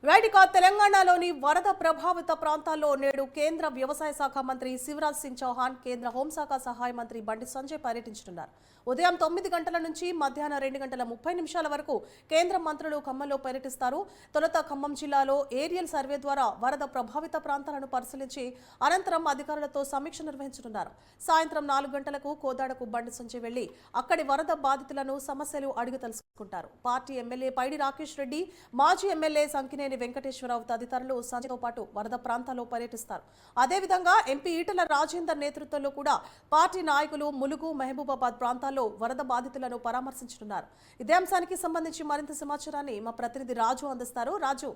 Right ఇక తెలంగాణలోని వరద ప్రభావిత ప్రాంతాల్లో నేడు కేంద్ర వ్యవసాయ శాఖ మంత్రి శివరాజ్ సింగ్ చౌహాన్, కేంద్ర హోంశాఖ సహాయ మంత్రి బండి సంజయ్ పర్యటించనున్నారు. ఉదయం 9 గంటల నుంచి మధ్యాహ్నం 2:30 వరకు కేంద్ర మంత్రులు ఖమ్మంలో పర్యటిస్తారు. తొలుత ఖమ్మం జిల్లాలో ఏరియల్ సర్వే ద్వారా వరద ప్రభావిత ప్రాంతాలను పరిశీలించి అనంతరం అధికారులతో సమీక్ష నిర్వహించనున్నారు. సాయంత్రం 4 గంటలకు కోదాడకు బండి సంజయ్ వెళ్లి అక్కడి వరద బాధితులను సమస్యలు అడిగి తెలుసుకుంటారు. పార్టీ ఎమ్మెల్యే పైడి రాకేష్ రెడ్డి, మాజీ ఎమ్మెల్యే సంకినేని వెంకటేశ్వరరావు తదితరులు సంజయ్తో పాటు వరద ప్రాంతాల్లో పర్యటిస్తారు. అదేవిధంగా ఎంపీ ఈటల రాజేందర్ నేతృత్వంలో కూడా పార్టీ నాయకులు ములుగు, మహబూబాబాద్ ప్రాంతాల్లో వరద బాధితులను పరామర్శించనున్నారు. ఇదే అంశానికి సంబంధించి మరింత సమాచారాన్ని మా ప్రతినిధి రాజు అందిస్తారు. రాజు,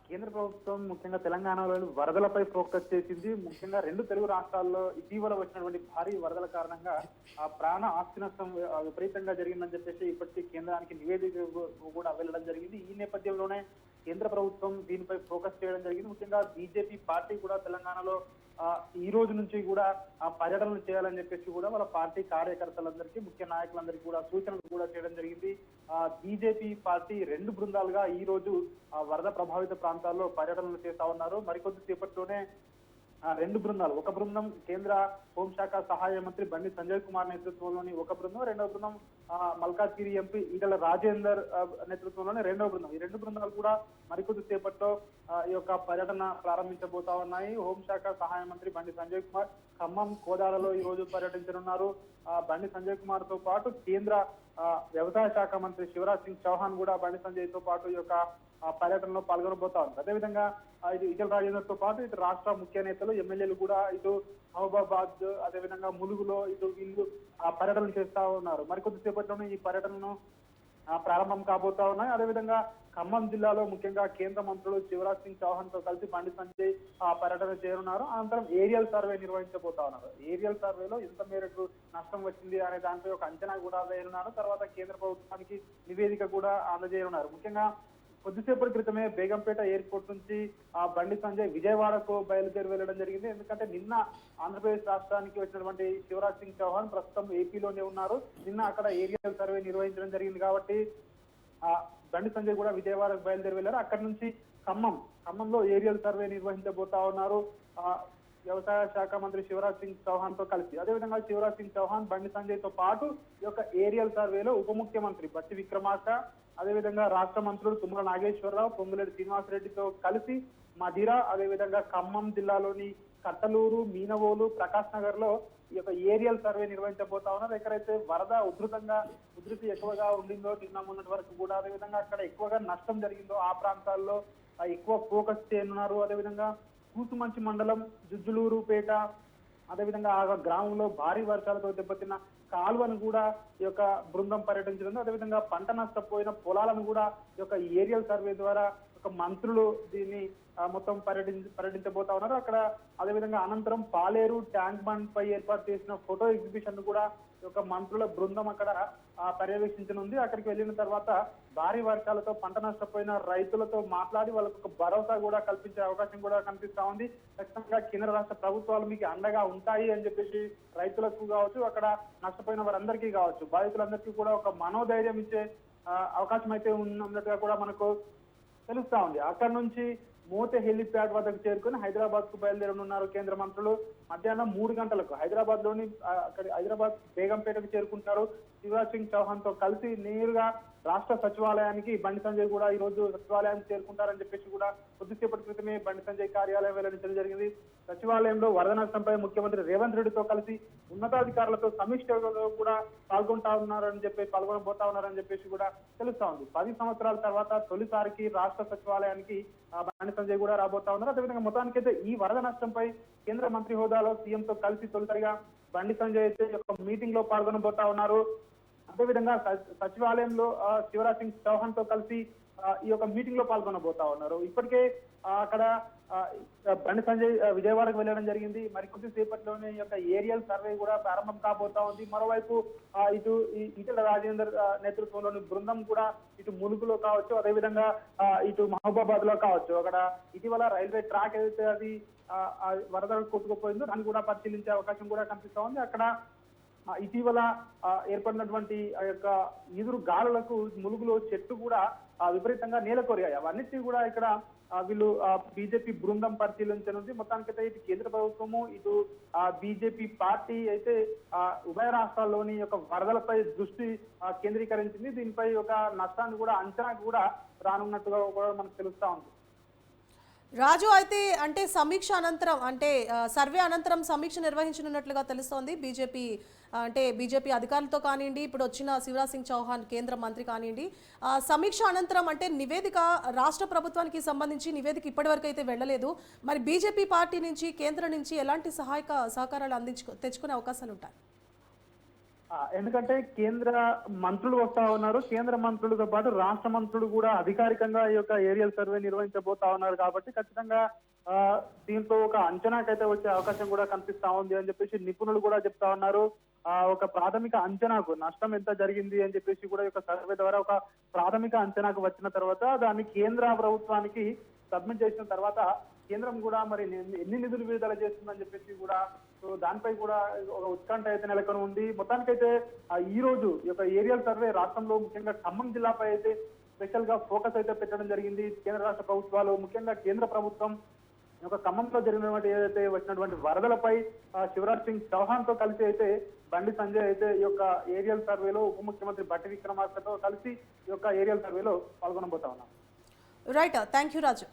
కేంద్ర ప్రభుత్వం ముఖ్యంగా తెలంగాణలోని వరదలపై ఫోకస్ చేసింది. ముఖ్యంగా 2 తెలుగు రాష్ట్రాల్లో ఇటీవల వచ్చినటువంటి భారీ వరదల కారణంగా ప్రాణ ఆస్తి నష్టం విపరీతంగా జరిగిందని చెప్పేసి ఇప్పటికీ కేంద్రానికి నివేదిక కూడా వెళ్ళడం జరిగింది. ఈ నేపథ్యంలోనే కేంద్ర ప్రభుత్వం దీనిపై ఫోకస్ చేయడం జరిగింది. ముఖ్యంగా బీజేపీ పార్టీ కూడా తెలంగాణలో ఈ రోజు నుంచి కూడా పర్యటనలు చేయాలని చెప్పేసి కూడా వాళ్ళ పార్టీ కార్యకర్తలందరికీ, ముఖ్య నాయకులందరికీ కూడా సూచనలు కూడా చేయడం జరిగింది. బీజేపీ పార్టీ 2 బృందాలుగా ఈ రోజు వరద ప్రభావిత ప్రాంతాల్లో పర్యటనలు చేస్తా ఉన్నారు. మరికొద్ది సేపట్లోనే 2 బృందాలు, ఒక బృందం కేంద్ర హోంశాఖ సహాయ మంత్రి బండి సంజయ్ కుమార్ నేతృత్వంలోని ఒక బృందం, రెండవ బృందం మల్కాజ్గిరి ఎంపీ ఈటల రాజేందర్ నేతృత్వంలోని రెండవ బృందం. ఈ 2 బృందాలు కూడా మరికొద్ది సేపట్లో ఈ యొక్క పర్యటన ప్రారంభించబోతా ఉన్నాయి. హోంశాఖ సహాయ మంత్రి బండి సంజయ్ కుమార్ ఖమ్మం, కోదాడలో ఈ రోజు పర్యటించనున్నారు. బండి సంజయ్ కుమార్ తో పాటు కేంద్ర వ్యవసాయ శాఖ మంత్రి శివరాజ్ సింగ్ చౌహాన్ కూడా బండి సంజయ్ తో పాటు ఈ యొక్క పర్యటనలో పాల్గొనబోతా ఉన్నారు. అదేవిధంగా ఇటు ఈటల రాజేందర్ తో పాటు ఇటు రాష్ట్ర ముఖ్య నేతలు, ఎమ్మెల్యేలు కూడా ఇటు మహబూబాబాద్, అదేవిధంగా ములుగులో ఇటు వీళ్ళు పర్యటనలు చేస్తా ఉన్నారు. మరికొద్ది సేపట్లోనే ఈ పర్యటనను ప్రారంభం కాబోతా ఉన్నాయి. అదేవిధంగా ఖమ్మం జిల్లాలో ముఖ్యంగా కేంద్ర మంత్రులు శివరాజ్ సింగ్ చౌహాన్ తో కలిసి బండి సంజయ్ పర్యటన చేయనున్నారు. అనంతరం ఏరియల్ సర్వే నిర్వహించబోతా ఉన్నారు. ఏరియల్ సర్వేలో ఎంత మేరకు నష్టం వచ్చింది అనే దానిపై ఒక అంచనా కూడా వేయనున్నారు. తర్వాత కేంద్ర ప్రభుత్వానికి నివేదిక కూడా అందజేయనున్నారు. ముఖ్యంగా కొద్దిసేపటి క్రితమే బేగంపేట ఎయిర్పోర్ట్ నుంచి బండి సంజయ్ విజయవాడకు బయలుదేరి వెళ్లడం జరిగింది. ఎందుకంటే నిన్న ఆంధ్రప్రదేశ్ రాష్ట్రానికి వచ్చినటువంటి శివరాజ్ సింగ్ చౌహాన్ ప్రస్తుతం ఏపీలోనే ఉన్నారు. నిన్న అక్కడ ఏరియల్ సర్వే నిర్వహించడం జరిగింది కాబట్టి బండి సంజయ్ కూడా విజయవాడకు బయలుదేరి వెళ్లారు. అక్కడి నుంచి ఖమ్మంలో ఏరియల్ సర్వే నిర్వహించబోతా ఉన్నారు వ్యవసాయ శాఖ మంత్రి శివరాజ్ సింగ్ చౌహాన్ తో కలిసి. అదేవిధంగా శివరాజ్ సింగ్ చౌహాన్, బండి సంజయ్ తో పాటు ఈ యొక్క ఏరియల్ సర్వేలో ఉప ముఖ్యమంత్రి బట్టి విక్రమార్క, అదేవిధంగా రాష్ట్ర మంత్రులు తుమ్మల నాగేశ్వరరావు, పొంగులేటి శ్రీనివాసరెడ్డితో కలిసి మధిర, అదేవిధంగా ఖమ్మం జిల్లాలోని కట్టలూరు, మీనవోలు, ప్రకాశ్ నగర్ లో ఈ యొక్క ఏరియల్ సర్వే నిర్వహించబోతా ఉన్నారు. ఎక్కడైతే వరద ఉధృతి ఎక్కువగా ఉండిందో నిన్న మొన్నటి వరకు కూడా, అదేవిధంగా అక్కడ ఎక్కువగా నష్టం జరిగిందో ఆ ప్రాంతాల్లో ఎక్కువ ఫోకస్ చేయనున్నారు. అదేవిధంగా కూసుమంచి మండలం, జుజ్జులూరుపేట, అదేవిధంగా ఆ గ్రామంలో భారీ వర్షాలతో దెబ్బతిన్న కాలువను కూడా ఈ యొక్క బృందం పర్యటించడం, అదేవిధంగా పంట నష్టపోయిన పొలాలను కూడా ఈ యొక్క ఏరియల్ సర్వే ద్వారా ఒక మంత్రులు దీన్ని మొత్తం పర్యటించబోతా ఉన్నారు. అక్కడ అదేవిధంగా అనంతరం పాలేరు ట్యాంక్ బండ్ పై ఏర్పాటు చేసిన ఫోటో ఎగ్జిబిషన్ కూడా ఈ యొక్క మంత్రుల బృందం అక్కడ పర్యవేక్షించనుంది. అక్కడికి వెళ్ళిన తర్వాత భారీ వర్షాలతో పంట నష్టపోయిన రైతులతో మాట్లాడి వాళ్ళకు ఒక భరోసా కూడా కల్పించే అవకాశం కూడా కనిపిస్తా ఉంది. ఖచ్చితంగా కేంద్ర రాష్ట్ర ప్రభుత్వాలు మీకు అండగా ఉంటాయి అని చెప్పేసి రైతులకు కావచ్చు, అక్కడ నష్టపోయిన వారందరికీ కావచ్చు, బాధితులందరికీ కూడా ఒక మనోధైర్యం ఇచ్చే అవకాశం అయితే ఉన్నట్టుగా కూడా మనకు తెలుస్తా ఉంది. అక్కడ నుంచి మోతే హెలిప్యాడ్ వద్దకు చేరుకుని హైదరాబాద్ కు బయలుదేరనున్నారు కేంద్ర మంత్రులు. మధ్యాహ్నం 3 గంటలకు హైదరాబాద్ బేగంపేటకు చేరుకుంటారు. శివరాజ్ సింగ్ చౌహాన్ తో కలిసి నేరుగా రాష్ట్ర సచివాలయానికి బండి సంజయ్ కూడా ఈ రోజు సచివాలయానికి చేరుకుంటారని చెప్పేసి కూడా కొద్దిసేపటి క్రితమే బండి సంజయ్ కార్యాలయం వెల్లడించడం జరిగింది. సచివాలయంలో వరద నష్టంపై ముఖ్యమంత్రి రేవంత్ రెడ్డితో కలిసి ఉన్నతాధికారులతో సమీక్షలో కూడా పాల్గొనబోతా ఉన్నారని చెప్పేసి కూడా తెలుస్తా ఉంది. 10 సంవత్సరాల తర్వాత తొలిసారికి రాష్ట్ర సచివాలయానికి బండి సంజయ్ కూడా రాబోతా ఉన్నారు. అదేవిధంగా మొత్తానికైతే ఈ వరద నష్టంపై కేంద్ర మంత్రి హోదాలో సీఎం తో కలిసి తొలిసారిగా బండి సంజయ్ అయితే ఒక మీటింగ్ లో పాల్గొనబోతా ఉన్నారు. అదేవిధంగా సచివాలయంలో శివరాజ్ సింగ్ చౌహాన్ తో కలిసి ఈ యొక్క మీటింగ్ లో పాల్గొనబోతా ఉన్నారు. ఇప్పటికే అక్కడ బండి సంజయ్ విజయవాడకు వెళ్ళడం జరిగింది. మరికొద్ది సేపట్లోనే ఈ యొక్క ఏరియల్ సర్వే కూడా ప్రారంభం కాబోతా ఉంది. మరోవైపు ఇటు ఈటల రాజేందర్ నేతృత్వంలోని బృందం కూడా ఇటు ములుగులో కావచ్చు, అదేవిధంగా ఇటు మహబూబాబాద్ లో కావచ్చు, అక్కడ ఇటీవల రైల్వే ట్రాక్ ఏదైతే అది వరద కొట్టుకుపోయిందో దాన్ని కూడా పరిశీలించే అవకాశం కూడా కనిపిస్తా ఉంది. అక్కడ ఇటీవల ఏర్పడినటువంటి ఆ యొక్క ఎదురు గాలులకు ములుగులో చెట్టు కూడా విపరీతంగా నేలకొరిగాయి. అవన్నిటినీ కూడా ఇక్కడ వీళ్ళు బీజేపీ బృందం పరిశీలించనుంది. మొత్తానికైతే ఇటు కేంద్ర ప్రభుత్వము ఇటు బీజేపీ పార్టీ అయితే ఉభయ రాష్ట్రాల్లోని యొక్క వరదలపై దృష్టి కేంద్రీకరించింది. దీనిపై ఒక నష్టాన్ని కూడా అంచనా కూడా రానున్నట్టుగా కూడా మనకు తెలుస్తా ఉంది. రాజు, అయితే అంటే సమీక్ష అనంతరం అంటే సర్వే అనంతరం సమీక్ష నిర్వహించనున్నట్లుగా తెలుస్తోంది. బీజేపీ అధికారులతో కానివ్వండి, ఇప్పుడు వచ్చిన శివరాజ్ సింగ్ చౌహాన్ కేంద్ర మంత్రి కానివ్వండి, సమీక్ష అనంతరం అంటే నివేదిక రాష్ట్ర ప్రభుత్వానికి సంబంధించి నివేదిక ఇప్పటివరకు అయితే వెళ్ళలేదు. మరి బీజేపీ పార్టీ నుంచి కేంద్రం నుంచి ఎలాంటి సహకారాలు తెచ్చుకునే అవకాశాలు ఉంటాయి? ఎందుకంటే కేంద్ర మంత్రులు వస్తా ఉన్నారు. కేంద్ర మంత్రులతో పాటు రాష్ట్ర మంత్రులు కూడా అధికారికంగా ఈ యొక్క ఏరియల్ సర్వే నిర్వహించబోతా ఉన్నారు కాబట్టి ఖచ్చితంగా దీంతో ఒక అంచనాకైతే వచ్చే అవకాశం కూడా కనిపిస్తా ఉంది అని చెప్పేసి నిపుణులు కూడా చెప్తా ఉన్నారు. ఒక ప్రాథమిక అంచనాకు నష్టం ఎంత జరిగింది అని చెప్పేసి కూడా ఈ యొక్క సర్వే ద్వారా ఒక ప్రాథమిక అంచనాకు వచ్చిన తర్వాత దాన్ని కేంద్ర ప్రభుత్వానికి సబ్మిట్ చేసిన తర్వాత కేంద్రం కూడా మరి ఎన్ని నిధులు విడుదల చేస్తుందని చెప్పేసి కూడా సో దానిపై కూడా ఒక ఉత్కంఠ అయితే నెలకొని ఉంది. మొత్తానికైతే ఈ రోజు ఈ యొక్క ఏరియల్ సర్వే రాష్ట్రంలో ముఖ్యంగా ఖమ్మం జిల్లాపై అయితే స్పెషల్ గా ఫోకస్ అయితే పెట్టడం జరిగింది. కేంద్ర రాష్ట్ర ప్రభుత్వాలు ముఖ్యంగా కేంద్ర ప్రభుత్వం ఈ యొక్క ఖమ్మంలో జరిగినటువంటి ఏదైతే వచ్చినటువంటి వరదలపై శివరాజ్ సింగ్ చౌహాన్ తో కలిసి అయితే బండి సంజయ్ అయితే ఈ యొక్క ఏరియల్ సర్వేలో ఉప ముఖ్యమంత్రి బట్టి విక్రమార్కతో కలిసి ఈ యొక్క ఏరియల్ సర్వేలో పాల్గొనబోతా ఉన్నారు. Right, thank you Raju.